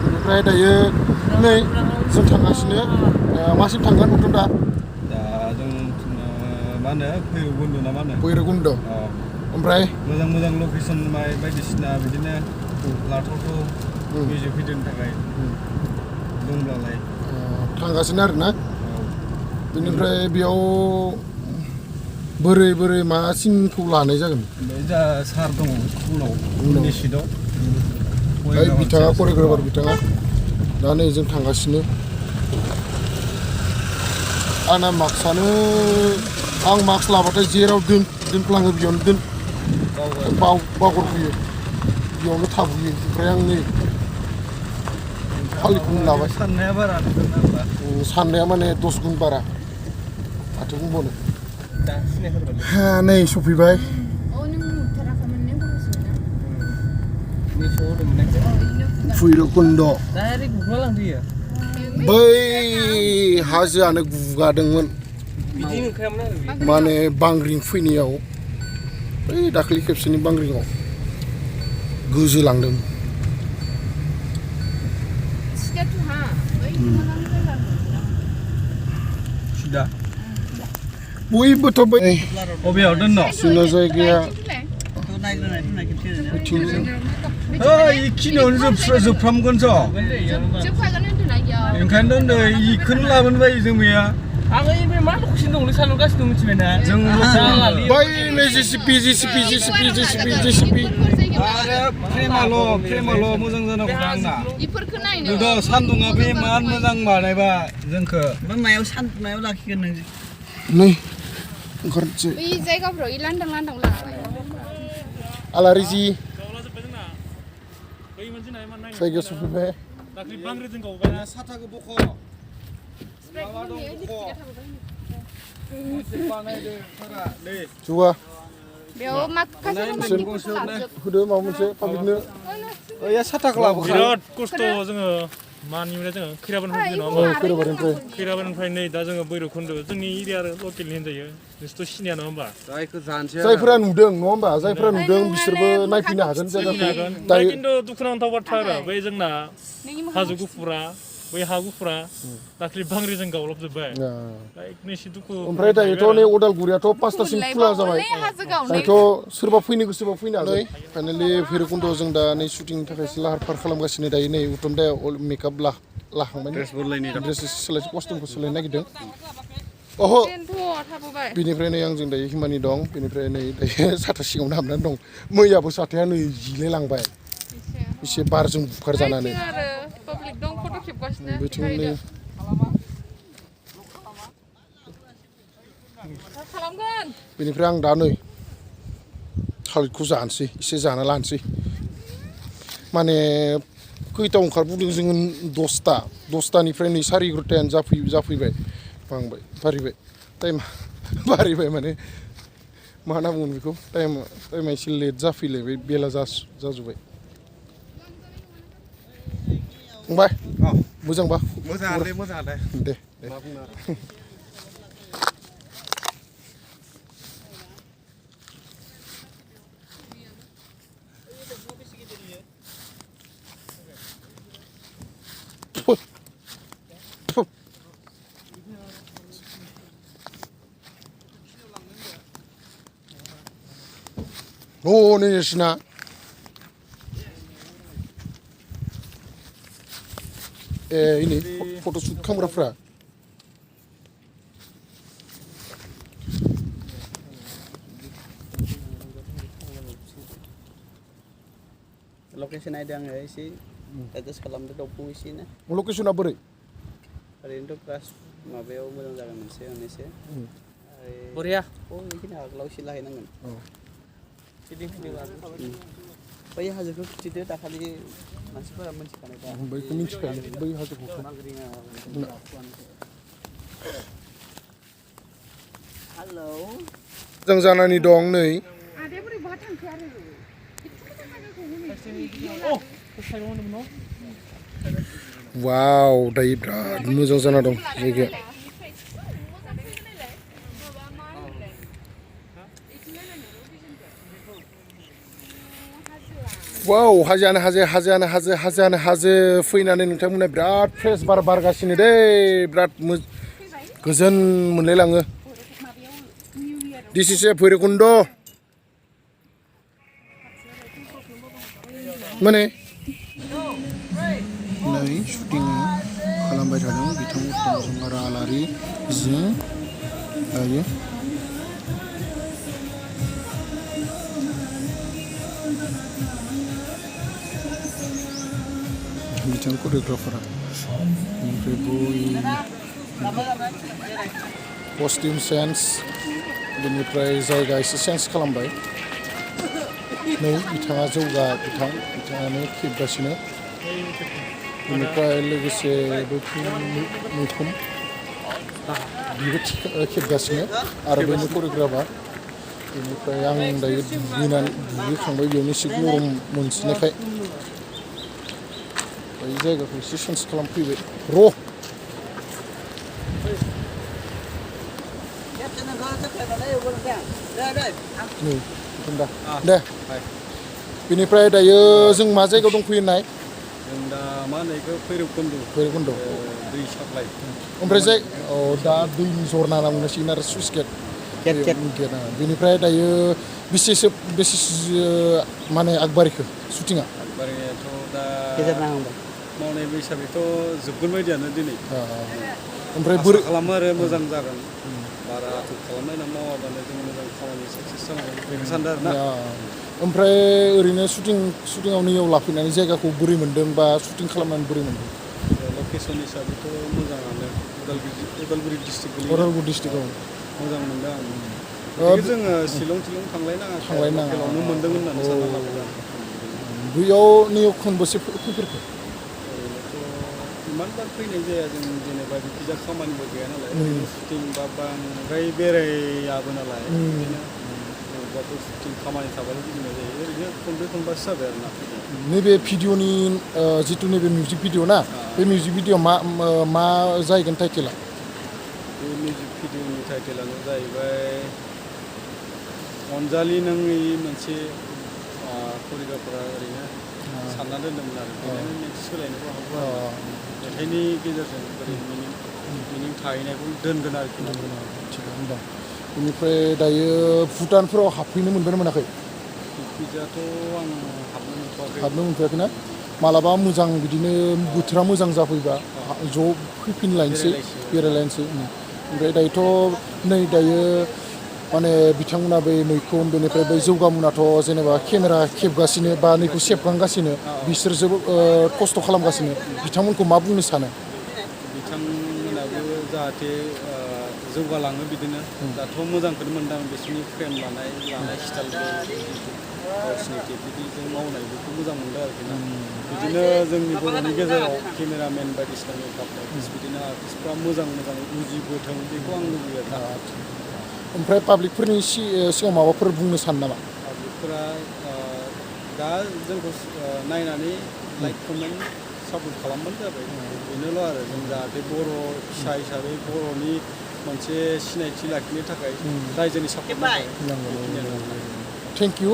बेनिफ्राय दायो नै जों थांगासिनो मासिम थांगोन उथुम दा जों मा होनो भैरबकुन्द ना मा होनो भैरबकुन्द ओमफ्राय मोजां लकेसन बायदिसिना बिदिनो लाथावथाव मिउजिक भिडिअनि थाखाय दंब्लालाय थांगासिनो आरोना बेनिफ्राय बेयाव बोरै मा सिनखौ लानाय जागोन जा सार दङ उनाव उननि सिटआव बिथाङा करिय'ग्राफार बिथाङा दा नै जों थांगासिनो आंना मास्कआनो आं मास्क लाबाथाय जेराव दोनफ्लाङो बेयावनो बावगारफैयो बेयावनो थाबोयो ओमफ्राय आं नै फालिखौनो लाबाय साननाया बारा साननाया माने 10 गुन बारा माथो बुंबावनो नै सफैबाय भैरबकुन्द बै हाजोआनो गुगादोंमोन माने बांग्रिं फैनायाव बै दाखालि खेबसेनि बांग्रिङाव गोजोलांदों बयबोथ' बै बबेयाव दोननो जोंना जायगाया इखिनियावनो जोबफ्रामगोनस' ओंखायनो नै इखौनो लाबोनो बायो जों मैया आं बे मा लकेसन दंलै सानगासिनो दं मिथिबायना जों बै नै जेसिपि आरो फ्रेमाल' मोजां जानांगौ आंना नुदों सान्दुङा बे मान मोजां बानायबा जोंखो मायाव लाखिगोन नों नै ओंखारनोसै बै जायगाफ्राव लांदां आलारि जि जायगायाव सफैबाय साथाखौ बख' जुवा बेयाव माखासे होदो माबा मोनसे पाब्लिकनो साथाखौ लाबो बिराद खस्थ' जोङो मानिफ्राय जोङो खैराबारिनिफ्राय नै दा जोङो भैरबकुन्द जोंनि एरिया आरो लकेलनि होनजायो नोंसोरथ' सिनाया नङा होमबा जायफोरा नुदों नङा होमबा जायफोरा नुदों बिसोरबो नायफैनो हागोन दायो खिन्थु दुखुनांथाव बाथ्रा आरो बै जोंना हाजो गुफुरा बै हा गुफुरा दाखालि बांग्रिजों गावलाबजोब्बाय ओमफ्राय दायोथ' नै अदालगुरियाथ' 5टासिम खुला जाबाय दायोथ' सोरबा फैनो गोसोबा फैनो हागोन फाइनालि भैरबकुन्दआव जों दा नै शुटिंनि थाखायसो लाहार फाहार खालामगासिनो दायो नै उथुम दा मेकआप लाखांबाय ड्रेस कस्टिउमखौ सोलायनो नागिरदों ओहो बेनिफ्राय नै आंजों दायो हिमानि दं बेनिफ्राय नै दायो साथा सिङावनो हाबनानै दं मैयाबो साथाया नै जिले लांबाय एसे बारजों बुखार जानानै बेनिफ्राय आं दा नै थालिरखौ जानोसै एसे जाना लानोसै माने खैथायाव ओंखारबोदों जोङो 10टानिफ्राय नै 11:30 जाफैबाय बारिबाय टाइमा बारिबाय माने मा होनना बुङो बेखौ टाइमा एसे लेट जाफैलायबाय बेला जाजोब्बाय फंबाय मोजांबा मोजाङानो दे नै नोंसिना ini photoshoot खालामग्राफ्रा लकेसन आइदि आङो एसे एडजास्ट खालामदो दाउखौ एसे ना लकेसना बोरै ओरैनोथ' क्लास माबायाव मोजां जागोन मोनसे बरिया बेखिनि आगोलाव एसे लाहैनांगोन बै हाजोखौ खिथिदो दाखालि मानसिफोरा मिथिखानाय दा बैखौ मिथिखायो बै हाजोखौ हेलौ जों जानानै दं नै वाव दायो बिराद मोजां जाना दं जायगाया वाव हाजोआनो हाजो फैनानै नोंथांमोना बिराद फ्रेश बार बारगासिनो दे बिराद गोजोन मोनलायलाङो दिस इज ए भैरबकुन्द माने नै शुटिं खालामबाय थादों बिथां उत्तमजों आरो आलारिजों दायो बिथां कोरियोग्राफारा ओमफ्राय कस्टिउम चेन्ज बेनिफ्राय जायगा एसे चेन्ज खालामबाय नै बिथाङा बिथाङानो खेबगासिनो बेनिफ्राय लोगोसे मैखुन बिबो खेबगासिनो आरो बेनि कोरियोग्राफा बेनिफ्राय आं दायो दुगैखांबाय बेयावनो एसे गरम मोनसिननायखाय बै जायगाखौ एसे चेन्ज खालामफैबाय र' दे बेनिफ्राय दायो जों मा जायगायाव दंफैयो होननाय जों दा मा होनो बेखौ भैरबकुन्द दै साप्लाइ ओमफ्राय दा दैनि जरना होनना बुंनांसिगोन आरो सुइस गेट बेनिफ्राय दायो बेसेसो माने आगबारिखो शुटिङा आगबारियाथ' दा मावनाय हिसाबैथ' जोबगोन बायदियानो दिनै ओमफ्राय बोरै खालामो आरो मोजां जागोन बारा आथुर खालामनाय ना मावाबानो जों मोजां खामानि साक्सेस जानांगोन बेखौ सानदों आरो ना ओमफ्राय ओरैनो शुटिङाव नैयाव लाफैनानै जायगाखौ बोरै मोन्दों बा शुटिं खालामनानै बोरै मोन्दों लकेसन हिसाबैथ' मोजाङानो उदालगुरि डिस्ट्रिक्टआव मोजां मोनदों आं जोङो शिलं थांलायनाङा लकेलावनो मोन्दों होननानै सानना लाबोदों बैयाव नैयाव खनबेसे फैफेरखो इमान बार फैनाय जाया जों जेनेबा बिखिजा खामानिबो गैया नालाय शुटिं बा बांद्राय बेरायाबो नालाय बिदिनो बबेबाफोर शुटिं खामानि थाबाल' गिदिंनाय जायो ओरैनो खनब्रैसो जाबाय आरो ना नैबे भिडिअनि जिथु नैबे मिउजिक भिडिअ ना बे मिउजिक भिडिअ मा जाहैगोन टाइटेला बे मिउजिक भिडिअनि टाइटेलानो जाहैबाय अनजालि नोंनि मोनसे कोरियोग्राफारा ओरैनो सानना दोन्दोंमोन आरो बेनिखायनो नेक्स्ट सोलायनोबो हागौ मेथाइनि गेजेरजों ओरै मिनिं थाहैनायखौ दोनगोन आरोखि थिगानो दं बेनिफ्राय दायो भुटानफोराव हाबफैनो मोनबाय ना मोनाखै बिजाथ' आं हाबनो मोनफैयाखै ना मालाबा मोजां बिदिनो बोथोरा मोजां जाफैबा ज' फैफिनलायनोसै बेरायलायनोसै ओमफ्राय दायोथ' नै दायो माने बिथांमोना बै मैखुन बेनिफ्राय बै जौगामुनाथ' जेनेबा केमेरा खेबगासिनो बा नैखौ सेबखांगासिनो बिसोर जोबोद खस्थ' खालामगासिनो बिथांमोनखौ मा बुंनो सानो बिथांमोनाबो जाहाथे जौगालाङो बिदिनो दाथ' मोजांखौनो मोनदां बिसोरनि फ्रेम लानाय स्टाइल गावसिनि टेकनिकजों मावनाय बेखौ मोजां मोनदों आरोखि ना बिदिनो जोंनि बर'नि गेजेराव केमेरामेन बायदिसिना मेकआप आर्टिस्ट बिदिनो आर्टिस्टफ्रा मोजां बुजिबोथों बेखौ आं लुबैयो आरो ओमफ्राय पाब्लिकफोरनि सिगाङाव माबाफोर बुंनो सानो नामा पाब्लिकफोरा दा जोंखौ नायनानै लाइक कमेन्ट सापर्ट खालामबानो जाबाय बेनोल' आरो जों जाहाथे बर' फिसा हिसाबै बर'नि मोनसे सिनायथि लाखिनो थाखाय रायजोनि सापर्ट थेंक इउ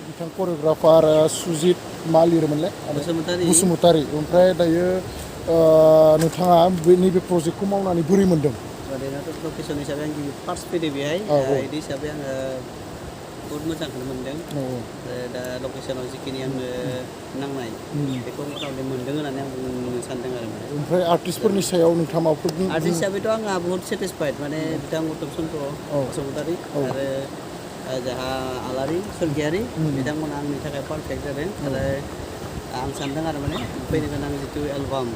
बिथां कोरियोग्राफार सुजित मा लिरोमोनलाय बसुमतारी ओमफ्राय दायो नोंथाङा नैबे प्रजेक्टखौ मावनानै बोरै मोन्दों ओरैनोथ' लकेसन हिसाबै आं गिबि फार्स्ट फैदो बेहाय बिदि हिसाबै आङो बहुद मोजांखौनो मोनदों दा लकेसनाव जिखिनि आंनो नांनाय बेखौ मथामथि मोन्दों होननानै आं बुंनो सानदों आरो ओमफ्राय आर्टिस्टफोरनि सायाव नोंथाङा माबाफोर आर्टिस्ट हिसाबैथ' आंहा बहुत सेटिसफाइड माने बिथां उत्तम चन्द्र बसुमतारी आरो जोंहा आलारि स्वर्गियारि बिथांमोना आंनि थाखाय पारफेक्ट जादों आरो आं सानदों आरो माने फैनो गोनां जितु एलबाम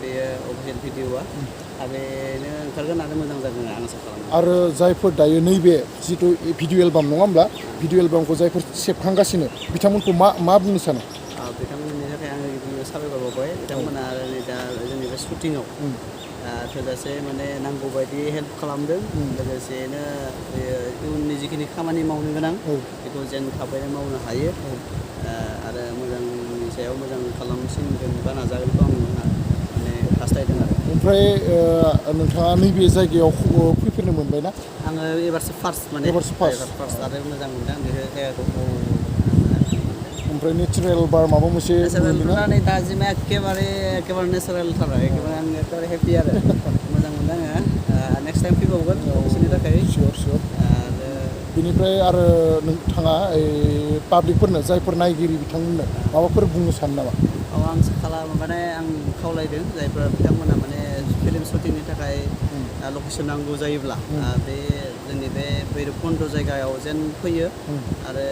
बेयो अफिसियेल भिडिअआ बेनो ओंखारगोन आरो मोजां जागोन आं आसा खालामो आरो जायफोर दायो नैबे जितु भिडिअ एलबाम नङा होमब्ला भिडिअ एलबामखौ जायफोर सेबखांगासिनो बिथांमोनखौ मा बुंनो सानो बिथांमोननि थाखाय आङो गिबियाव साबायखर बावबाय बिथांमोना नै दा जोंनि बे शुटिङाव थोजासे माने नांगौ बायदि हेल्प खालामदों लोगोसेनो इयुननि जिखिनि खामानि मावनो गोनां बेखौ जेन थाबैनो मावनो हायो आरो मोजांनि सायाव मोजां खालामसिनगोन बा नाजागोनखौ आं माने हास्थायदों आरो ओमफ्राय नोंथाङा नैबे जायगायाव फैफेरनो मोनबाय ना आङो एबारसो फार्स्ट माने फार्स्ट आरो मोजां मोनदों बे जायगाखौ ओमफ्राय नेचारेल बार माबा मोनसे नेचारेलफोरा नै दाजिमा एखेबारे नेचारेल थार एखेबारे आं एखेबारे हेपि आरो मोजां मोनदों आङो नेक्स्ट टाइम फैबावगोन बिसोरनि थाखाय सियर आरो बिनिफ्राय आरो नोंथाङा पाब्लिकफोरनो जायफोर नायगिरि बिथांमोननो माबाफोर बुंनो सानो नामा? आं माने आं खावलायदों जायफोरा बिथांमोना माने फिल्म शुटिंनि थाखाय लकेसन नांगौ जायोब्ला बे जोंनि बे भैरबकुन्द जायगायाव जेन फैयो आरो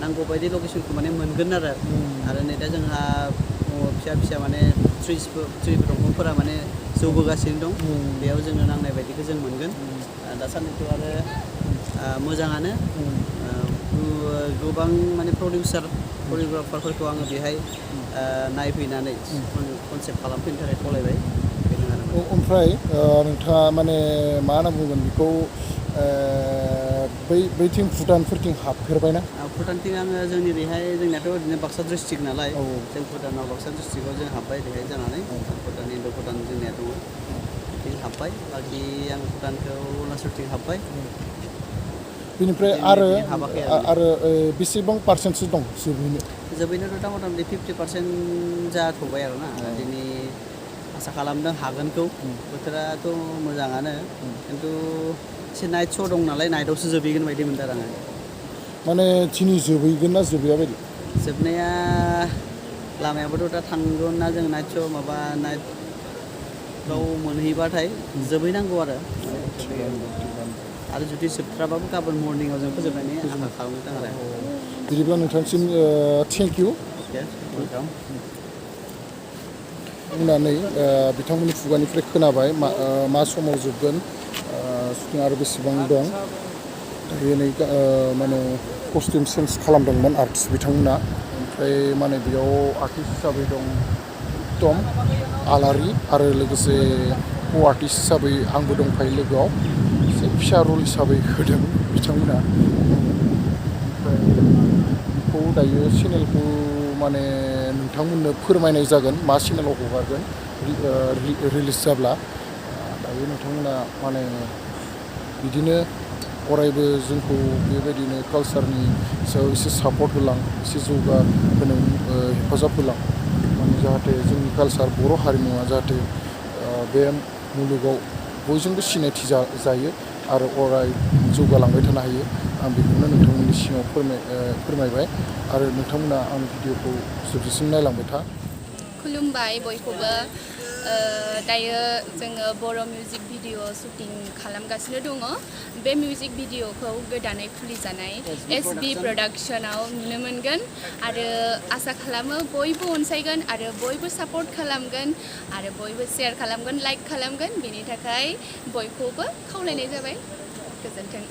नांगौ बायदि लकेसनखौ माने मोनगोन आरो नै दा जोंहा फिसा माने ट्रिस दंफांफोरा माने जौबोगासिनो दं बेयाव जोङो नांनाय बायदिखौ जों मोनगोन दासान्दिथ' आरो मोजाङानो गोबां माने करिय'ग्राफारफोरखौ आङो बेहाय नायफैनानै कनसेप्ट खालामफैनो थाखाय खावलायबाय बेनो आरो ओमफ्राय नोंथाङा माने मा होनना बुंगोन बेखौ बैथिं भुटानफोरथिं हाबफेरबायना? भुटानथिं आङो जोंनि ओरैहाय जोंनियाथ' ओरैनो बाक्सा डिस्ट्रिक्ट नालाय जों भुटानाव बाक्सा डिस्ट्रिक्टआव जों हाबबाय ओरैहाय जानानै भुटान इन्द' भुटान जोंनिया दङ बिथिं हाबबाय बाखि आं भुटानखौ अरुणाचलथिं हाबबाय बेनिफ्राय आरो बेसेबां पार्सेन्टसो दं जोबैनोथ' दा मथा मथि 50% जाथ'बाय आरोना दिनै आसा खालामदों हागोनखौ बोथोराथ' मोजाङानो खिन्थु एसे नाइट श' दं नालाय नाइटआवसो जोबहैगोन बायदि मोनदों आरो आङो माने दिनै जोबहैगोन ना जोबहैया बायदि जोबनाया लामायाबोथ' दा थांगोन ना जों नाइटआव मोनहैबाथाय जोबहैनांगौ आरो जुदि जोबथ्राबाबो गाबोन मर्निंआव जों फोजोबनायनि आसा खालामदों आरो बिदिब्ला नोंथांसिम थेंक इउ बुंनानै बिथांमोननि खुगानिफ्राय खोनाबाय मा समाव जोबगोन शुटिं आरो बेसेबां दं दायो नै माने कस्टिउम चेन्ज खालामदोंमोन आर्टिस्ट बिथांमोना ओमफ्राय माने बेयाव आर्टिस्ट हिसाबै दं टम आलारि आरो लोगोसे को आर्टिस्ट हिसाबै आंबो दंफायो लोगोआव एसे फिसा रल हिसाबै होदों बिथांमोना ओमफ्राय बेखौ दायो चेनेलखौ माने नोंथांमोननो फोरमायनाय जागोन मा चेनेलाव हगारगोन रिलिज जाब्ला दायो नोंथांमोना माने बिदिनो अरायबो जोंखौ बेबायदिनो कालसारनि सायाव एसे सापर्ट होलां एसे जौगाहोनो हेफाजाब होलां माने जाहाथे जोंनि कालसार बर' हारिमुवा जाहाथे बे मुलुगाव बयजोंबो सिनायथि जायो आरो अराय जौगालांबाय थानो हायो आं बेखौनो नोंथांमोननि सिगाङाव फोरमायबाय आरो नोंथांमोना आं भिडिअखौ जोबजासिम नायलांबाय था खुलुमबाय बयखौबो दायो जोङो बर' मिउजिक भिडिअ शुटिं खालामगासिनो दङ बे मिउजिक भिडिअखौ गोदानै खुलिजानाय SB प्रडाक्शनाव नुनो मोनगोन आरो आसा खालामो बयबो अनसायगोन आरो बयबो सापर्ट खालामगोन आरो बयबो शेयार खालामगोन लाइक खालामगोन बेनि थाखाय बयखौबो खावलायनाय जाबाय गोजोन्थों